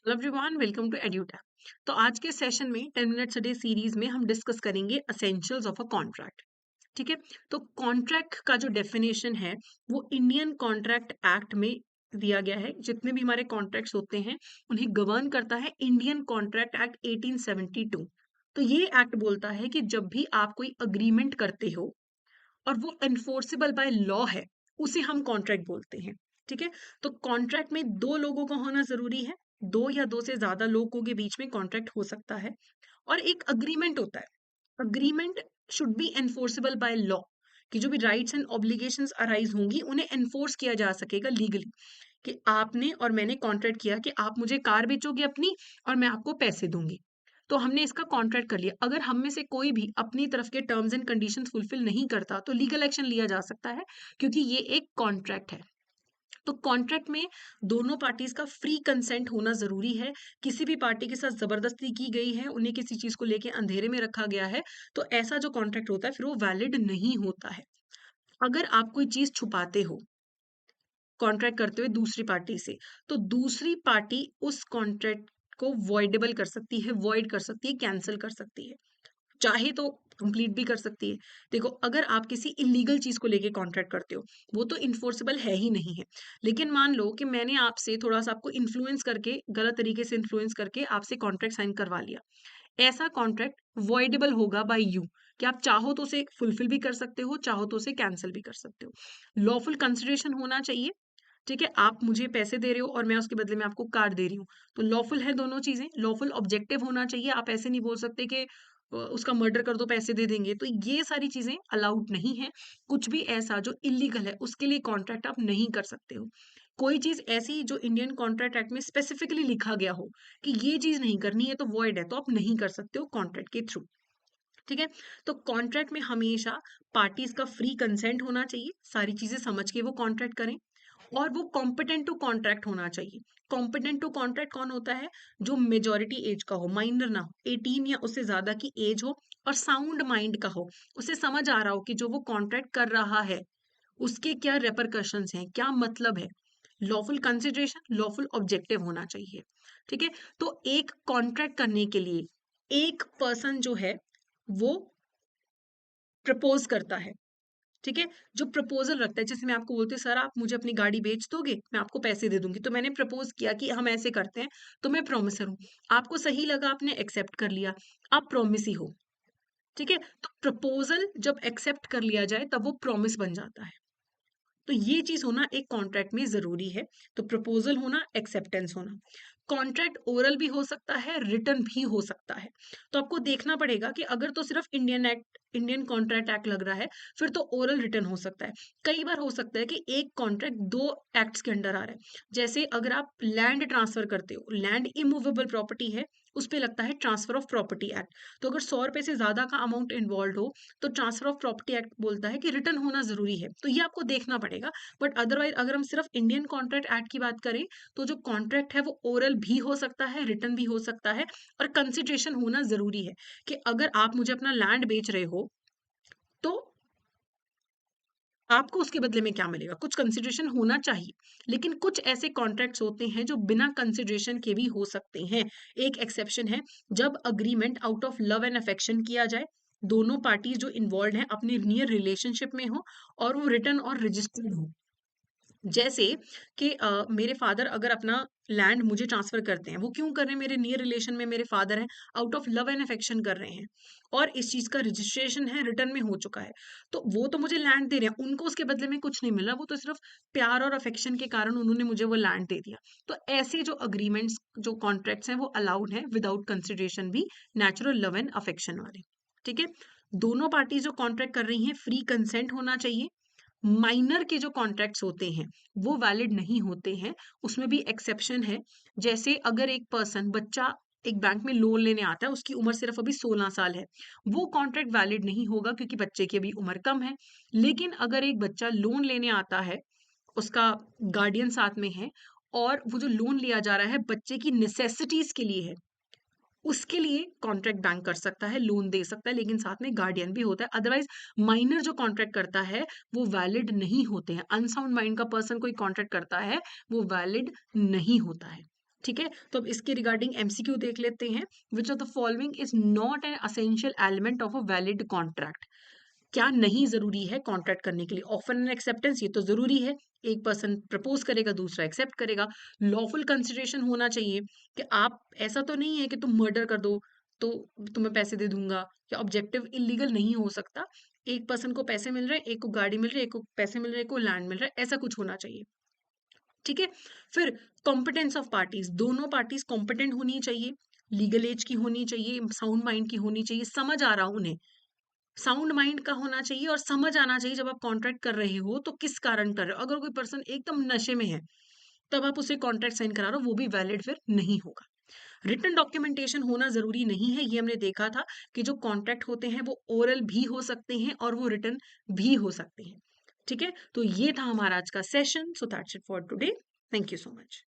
Hello everyone, welcome to Edutap. तो आज के सेशन में 10 मिनट्स अ डे सीरीज में हम डिस्कस करेंगे असेंशियल्स ऑफ अ कॉन्ट्रैक्ट। ठीक है। तो कॉन्ट्रैक्ट का जो डेफिनेशन है वो इंडियन कॉन्ट्रैक्ट एक्ट में दिया गया है। जितने भी हमारे कॉन्ट्रैक्ट्स होते हैं उन्हें गवर्न करता है इंडियन कॉन्ट्रैक्ट एक्ट 1872। तो ये एक्ट बोलता है कि जब भी आप कोई अग्रीमेंट करते हो और वो एनफोर्सेबल बाय लॉ है, उसे हम कॉन्ट्रैक्ट बोलते हैं। ठीक है। तो कॉन्ट्रैक्ट में दो लोगों का होना जरूरी है। दो या दो से ज्यादा लोगों के बीच में कॉन्ट्रैक्ट हो सकता है। और एक अग्रीमेंट होता है। Agreement should be enforceable by law, कि जो भी राइट्स एंड ऑब्लिगेशंस अराइज होंगी उन्हें एनफोर्स किया जा सकेगा लीगली। कि आपने और मैंने कॉन्ट्रैक्ट किया कि आप मुझे कार बेचोगे अपनी और मैं आपको पैसे दूंगी। तो हमने इसका कॉन्ट्रैक्ट कर लिया। अगर हम में से कोई भी अपनी तरफ के टर्म्स एंड कंडीशंस फुलफिल नहीं करता तो लीगल एक्शन लिया जा सकता है, क्योंकि ये एक कॉन्ट्रैक्ट है। तो कॉन्ट्रैक्ट में दोनों पार्टीज का फ्री कंसेंट होना जरूरी है। किसी भी पार्टी के साथ जबरदस्ती की गई है, उन्हें किसी चीज को लेके अंधेरे में रखा गया है, तो ऐसा जो कॉन्ट्रैक्ट होता है फिर वो वैलिड नहीं होता है। अगर आप कोई चीज छुपाते हो कॉन्ट्रैक्ट करते हुए दूसरी पार्टी से, तो दूसरी पार्टी उस कॉन्ट्रैक्ट को वॉइडेबल कर सकती है, वॉइड कर सकती है, कैंसिल कर सकती है। चाहे तो कंप्लीट भी कर सकती है। देखो, अगर आप किसी इलीगल चीज को लेके कॉन्ट्रैक्ट करते हो, वो तो इन्फोर्सेबल है ही नहीं है। लेकिन मान लो कि मैंने आपसे थोड़ा सा आपको इन्फ्लुएंस करके, गलत तरीके से इन्फ्लुएंस करके आपसे कॉन्ट्रैक्ट साइन करवा लिया। ऐसा कॉन्ट्रैक्ट वॉइडेबल होगा बाय यू, कि आप चाहो तो उसे फुलफिल भी कर सकते हो, चाहो तो उसे कैंसिल भी कर सकते हो। लॉफुल कंसिडरेशन होना चाहिए। ठीक है। आप मुझे पैसे दे रहे हो और मैं उसके बदले में आपको कार दे रही हूँ, तो लॉफुल है दोनों चीजें। लॉफुल ऑब्जेक्टिव होना चाहिए। आप ऐसे नहीं बोल सकते कि उसका मर्डर कर दो पैसे दे देंगे। तो ये सारी चीजें अलाउड नहीं है। कुछ भी ऐसा जो इलीगल है उसके लिए कॉन्ट्रैक्ट आप नहीं कर सकते हो। कोई चीज ऐसी जो इंडियन कॉन्ट्रैक्ट एक्ट में स्पेसिफिकली लिखा गया हो कि ये चीज नहीं करनी है, तो वॉइड है, तो आप नहीं कर सकते हो कॉन्ट्रैक्ट के थ्रू। ठीक है। तो कॉन्ट्रैक्ट में हमेशा पार्टीज का फ्री कंसेंट होना चाहिए, सारी चीजें समझ के वो कॉन्ट्रैक्ट करें। और वो कॉम्पिटेंट टू कॉन्ट्रैक्ट होना चाहिए। कॉम्पिटेंट टू कॉन्ट्रैक्ट कौन होता है? जो मेजोरिटी एज का हो, माइनर ना हो, 18 या उससे ज्यादा की एज हो, और साउंड माइंड का हो। उसे समझ आ रहा हो कि जो वो कॉन्ट्रैक्ट कर रहा है उसके क्या रेपरकशंस हैं, क्या मतलब है। लॉफुल कंसिडरेशन, लॉफुल ऑब्जेक्टिव होना चाहिए। ठीक है। तो एक कॉन्ट्रैक्ट करने के लिए एक पर्सन जो है वो प्रपोज करता है। ठीक है। जो प्रपोजल रखता है, जैसे मैं आपको बोलती हूँ सर आप मुझे अपनी गाड़ी बेच दोगे, मैं आपको पैसे दे दूंगी, तो मैंने प्रपोज किया कि हम ऐसे करते हैं, तो मैं प्रोमिसर हूँ। आपको सही लगा, आपने एक्सेप्ट कर लिया, आप प्रोमिस ही हो। ठीक है। तो प्रपोजल जब एक्सेप्ट कर लिया जाए तब वो प्रॉमिस बन जाता है। तो ये चीज होना एक कॉन्ट्रैक्ट में जरूरी है। तो प्रपोजल होना, एक्सेप्टेंस होना। कॉन्ट्रैक्ट ओरल भी हो सकता है, रिटर्न भी हो सकता है। तो आपको देखना पड़ेगा कि अगर तो सिर्फ इंडियन कॉन्ट्रैक्ट एक्ट लग रहा है, फिर तो ओरल रिटर्न हो सकता है। कई बार हो सकता है कि एक कॉन्ट्रैक्ट दो एक्ट्स के अंडर आ रहा है। जैसे अगर आप लैंड ट्रांसफर करते हो, लैंड इमूवेबल प्रॉपर्टी है, उस पे लगता है ट्रांसफर ऑफ प्रॉपर्टी एक्ट। तो अगर 100 रुपए से ज्यादा का अमाउंट इन्वॉल्व हो, तो ट्रांसफर ऑफ प्रॉपर्टी एक्ट बोलता है कि रिटर्न होना जरूरी है। तो ये आपको देखना पड़ेगा। बट अदरवाइज अगर हम सिर्फ इंडियन कॉन्ट्रैक्ट एक्ट की बात करें, तो जो कॉन्ट्रैक्ट है वो ओरल भी हो सकता है, रिटर्न भी हो सकता है। और कंसिडरेशन होना जरूरी है कि अगर आप मुझे अपना लैंड बेच रहे हो, तो आपको उसके बदले में क्या मिलेगा, कुछ कंसिडरेशन होना चाहिए। लेकिन कुछ ऐसे कॉन्ट्रैक्ट्स होते हैं जो बिना कंसिडरेशन के भी हो सकते हैं। एक एक्सेप्शन है, जब agreement out of love and affection किया जाए, दोनों पार्टीज जो इन्वॉल्व हैं अपने नियर रिलेशनशिप में हो, और वो रिटर्न और रजिस्टर्ड हो। जैसे कि मेरे फादर अगर अपना लैंड मुझे ट्रांसफर करते हैं, वो क्यों कर रहे हैं? मेरे नियर रिलेशन में मेरे फादर हैं, out of love and affection कर रहे हैं, और इस चीज का रजिस्ट्रेशन है, रिटर्न में हो चुका है। तो वो तो मुझे लैंड दे रहे हैं, उनको उसके बदले में कुछ नहीं मिला, वो तो सिर्फ प्यार और अफेक्शन के कारण उन्होंने मुझे वो लैंड दे दिया। तो ऐसे जो अग्रीमेंट्स, जो कॉन्ट्रैक्ट्स हैं, वो अलाउड है विदाउट कंसिडरेशन भी, नेचुरल लव एंड अफेक्शन वाले। ठीक है। दोनों पार्टी जो कॉन्ट्रैक्ट कर रही हैं, फ्री कंसेंट होना चाहिए। माइनर के जो कॉन्ट्रैक्ट्स होते हैं वो वैलिड नहीं होते हैं, उसमें भी एक्सेप्शन है। जैसे अगर एक पर्सन, बच्चा, एक बैंक में लोन लेने आता है, उसकी उम्र सिर्फ अभी 16 साल है, वो कॉन्ट्रैक्ट वैलिड नहीं होगा क्योंकि बच्चे की अभी उम्र कम है। लेकिन अगर एक बच्चा लोन लेने आता है, उसका गार्डियन साथ में है, और वो जो लोन लिया जा रहा है बच्चे की नेसेसिटीज के लिए है, उसके लिए कॉन्ट्रैक्ट बैंक कर सकता है, लोन दे सकता है, लेकिन साथ में गार्डियन भी होता है। अदरवाइज माइनर जो कॉन्ट्रैक्ट करता है वो वैलिड नहीं होते हैं। अनसाउंड माइंड का पर्सन कोई कॉन्ट्रैक्ट करता है वो वैलिड नहीं होता है। ठीक है, तो अब इसके रिगार्डिंग एमसीक्यू देख लेते हैं। Which of the following is not an essential element of a valid contract? क्या नहीं जरूरी है कॉन्ट्रैक्ट करने के लिए? ऑफर एंड एक्सेप्टेंस, ये तो जरूरी है, एक पर्सन प्रपोज करेगा दूसरा एक्सेप्ट करेगा। लॉफुल कंसिडरेशन होना चाहिए, कि आप, ऐसा तो नहीं है कि तुम मर्डर कर दो तो तुम्हें पैसे दे दूंगा, या ऑब्जेक्टिव इलीगल नहीं हो सकता। एक पर्सन को पैसे मिल रहे हैं, एक को गाड़ी मिल रही है, एक को पैसे मिल रहे हैं, एक को लैंड मिल रहा है, ऐसा कुछ होना चाहिए। ठीक है, फिर कॉम्पिटेंस ऑफ पार्टीज, दोनों पार्टीज कॉम्पिटेंट होनी चाहिए, लीगल एज की होनी चाहिए, साउंड माइंड की होनी चाहिए, समझ आ रहा उन्हें, साउंड माइंड का होना चाहिए, और समझ आना चाहिए जब आप कॉन्ट्रैक्ट कर रहे हो तो किस कारण कर रहे हो। अगर कोई पर्सन एकदम नशे में है तब आप उसे कॉन्ट्रैक्ट साइन करा रहे हो, वो भी वैलिड फिर नहीं होगा। रिटन डॉक्यूमेंटेशन होना जरूरी नहीं है, ये हमने देखा था कि जो कॉन्ट्रैक्ट होते हैं वो ओरल भी हो सकते हैं और वो रिटन भी हो सकते हैं। ठीक है, तो ये था हमारा आज का session. So that's it for today. Thank you so much.